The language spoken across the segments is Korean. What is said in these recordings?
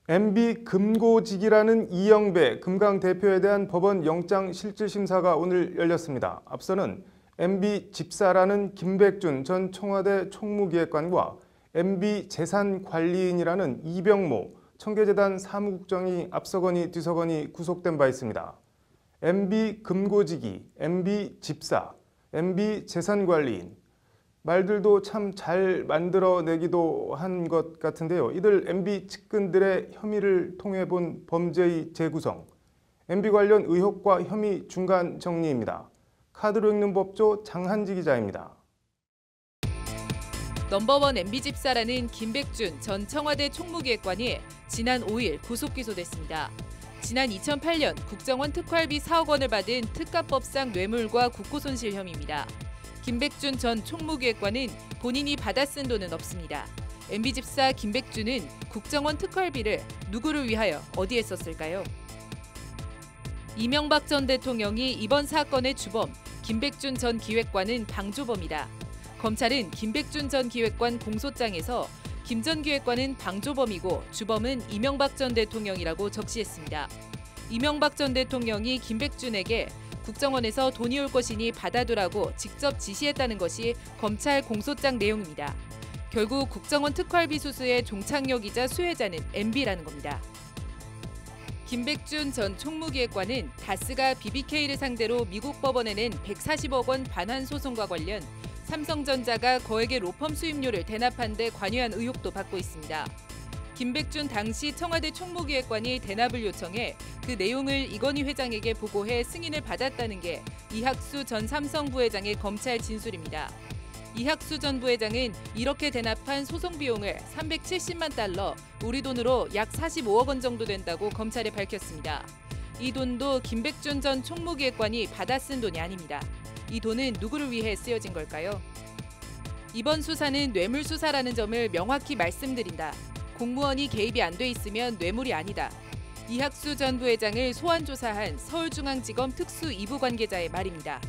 MB 금고직이라는 이영배 금강 대표에 대한 법원 영장실질심사가 오늘 열렸습니다. 앞서는 MB 집사라는 김백준 전 청와대 총무기획관과 MB 재산관리인이라는 이병모 청계재단 사무국장이 앞서거니 뒤서거니 구속된 바 있습니다. MB 금고직이, MB 집사, MB 재산관리인, 말들도 참 잘 만들어내기도 한 것 같은데요. 이들 MB 측근들의 혐의를 통해 본 범죄의 재구성, MB 관련 의혹과 혐의 중간 정리입니다. 카드로 읽는 법조 장한지 기자입니다. 넘버원 MB 집사라는 김백준 전 청와대 총무기획관이 지난 5일 구속 기소됐습니다. 지난 2008년 국정원 특활비 4억 원을 받은 특가법상 뇌물과 국고손실 혐의입니다. 김백준 전 총무기획관은 본인이 받아 쓴 돈은 없습니다. MB 집사 김백준은 국정원 특활비를 누구를 위하여 어디에 썼을까요? 이명박 전 대통령이 이번 사건의 주범 김백준 전 기획관은 방조범이다. 검찰은 김백준 전 기획관 공소장에서 김 전 기획관은 방조범이고 주범은 이명박 전 대통령이라고 적시했습니다. 이명박 전 대통령이 김백준에게 국정원에서 돈이 올 것이니 받아두라고 직접 지시했다는 것이 검찰 공소장 내용입니다. 결국 국정원 특활비 수수의 종착역이자 수혜자는 MB라는 겁니다. 김백준 전 총무기획관은 다스가 BBK를 상대로 미국 법원에 낸 140억 원 반환 소송과 관련 삼성전자가 거액의 로펌 수임료를 대납한 데 관여한 의혹도 받고 있습니다. 김백준 당시 청와대 총무기획관이 대납을 요청해 그 내용을 이건희 회장에게 보고해 승인을 받았다는 게 이학수 전 삼성 부회장의 검찰 진술입니다. 이학수 전 부회장은 이렇게 대납한 소송 비용을 370만 달러, 우리 돈으로 약 45억 원 정도 된다고 검찰에 밝혔습니다. 이 돈도 김백준 전 총무기획관이 받아 쓴 돈이 아닙니다. 이 돈은 누구를 위해 쓰여진 걸까요? 이번 수사는 뇌물 수사라는 점을 명확히 말씀드린다. 공무원이 개입이 안 돼 있으면 뇌물이 아니다. 이학수 전 부회장을 소환 조사한 서울중앙지검 특수 2부 관계자의 말입니다.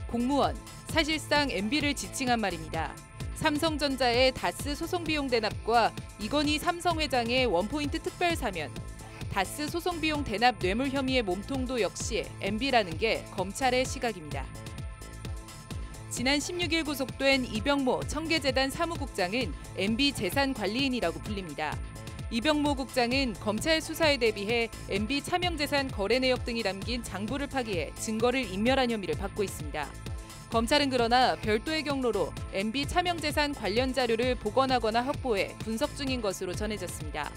공무원, 사실상 MB를 지칭한 말입니다. 삼성전자의 다스 소송 비용 대납과 이건희 삼성 회장의 원포인트 특별 사면, 다스 소송 비용 대납 뇌물 혐의의 몸통도 역시 MB라는 게 검찰의 시각입니다. 지난 16일 구속된 이병모 청계재단 사무국장은 MB 재산관리인이라고 불립니다. 이병모 국장은 검찰 수사에 대비해 MB 차명재산 거래 내역 등이 담긴 장부를 파기해 증거를 인멸한 혐의를 받고 있습니다. 검찰은 그러나 별도의 경로로 MB 차명재산 관련 자료를 복원하거나 확보해 분석 중인 것으로 전해졌습니다.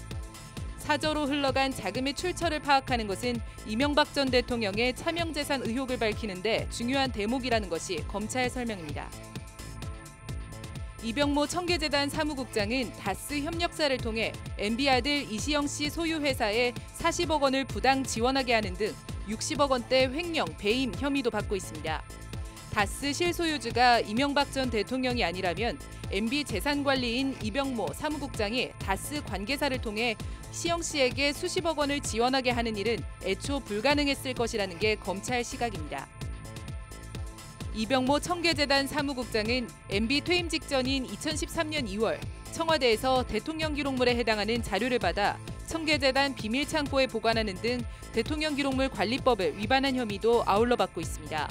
사저로 흘러간 자금의 출처를 파악하는 것은 이명박 전 대통령의 차명재산 의혹을 밝히는 데 중요한 대목이라는 것이 검찰 설명입니다. 이병모 청계재단 사무국장은 다스 협력사를 통해 MB 아들 이시영 씨 소유 회사에 40억 원을 부당 지원하게 하는 등 60억 원대 횡령, 배임 혐의도 받고 있습니다. 다스 실소유주가 이명박 전 대통령이 아니라면 MB 재산관리인 이병모 사무국장이 다스 관계사를 통해 시영 씨에게 수십억 원을 지원하게 하는 일은 애초 불가능했을 것이라는 게 검찰 시각입니다. 이병모 청계재단 사무국장은 MB 퇴임 직전인 2013년 2월 청와대에서 대통령 기록물에 해당하는 자료를 받아 청계재단 비밀창고에 보관하는 등 대통령 기록물 관리법을 위반한 혐의도 아울러 받고 있습니다.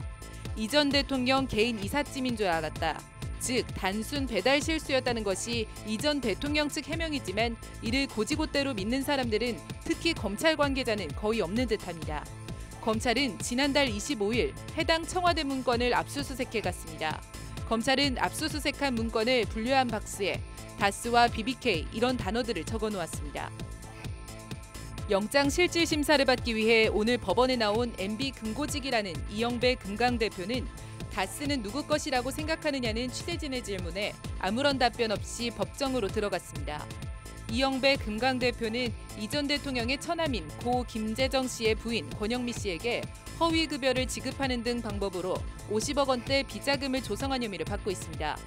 이 전 대통령 개인 이삿짐인 줄 알았다. 즉 단순 배달 실수였다는 것이 이 전 대통령 측 해명이지만 이를 곧이곧대로 믿는 사람들은 특히 검찰 관계자는 거의 없는 듯합니다. 검찰은 지난달 25일 해당 청와대 문건을 압수수색해 갔습니다. 검찰은 압수수색한 문건을 분류한 박스에 다스와 BBK 이런 단어들을 적어놓았습니다. 영장 실질 심사를 받기 위해 오늘 법원에 나온 MB 금고직이라는 이영배 금강 대표는 다스는 누구 것이라고 생각하느냐는 취재진의 질문에 아무런 답변 없이 법정으로 들어갔습니다. 이영배 금강 대표는 이 전 대통령의 처남인 고 김재정 씨의 부인 권영미 씨에게 허위 급여를 지급하는 등 방법으로 50억 원대 비자금을 조성한 혐의를 받고 있습니다.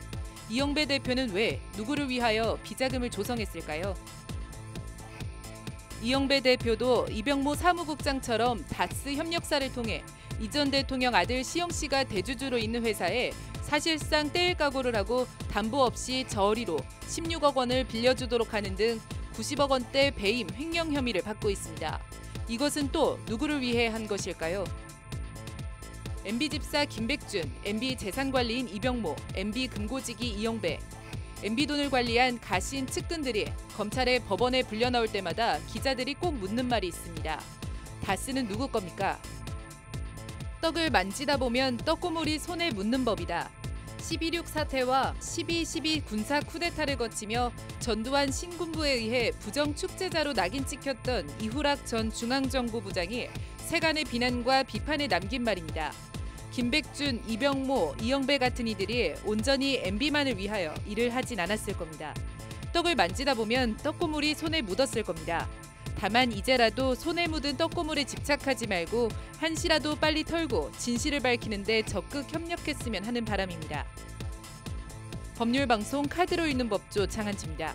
이영배 대표는 왜 누구를 위하여 비자금을 조성했을까요? 이영배 대표도 이병모 사무국장처럼 다스 협력사를 통해 이 전 대통령 아들 시영 씨가 대주주로 있는 회사에 사실상 떼일 각오를 하고 담보 없이 저리로 16억 원을 빌려주도록 하는 등 90억 원대 배임 횡령 혐의를 받고 있습니다. 이것은 또 누구를 위해 한 것일까요? MB집사 김백준, MB재산관리인 이병모, MB금고지기 이영배, MB돈을 관리한 가신 측근들이 검찰에 법원에 불려 나올 때마다 기자들이 꼭 묻는 말이 있습니다. 다스는 누구 겁니까? 떡을 만지다 보면 떡고물이 손에 묻는 법이다. 12.6 사태와 12.12 군사 쿠데타를 거치며 전두환 신군부에 의해 부정 축제자로 낙인 찍혔던 이후락 전 중앙정보부장이 세간의 비난과 비판에 남긴 말입니다. 김백준, 이병모, 이영배 같은 이들이 온전히 MB만을 위하여 일을 하진 않았을 겁니다. 떡을 만지다 보면 떡고물이 손에 묻었을 겁니다. 다만 이제라도 손에 묻은 떡고물에 집착하지 말고 한시라도 빨리 털고 진실을 밝히는 데 적극 협력했으면 하는 바람입니다. 법률방송 카드로 읽는 법조 장한치입니다.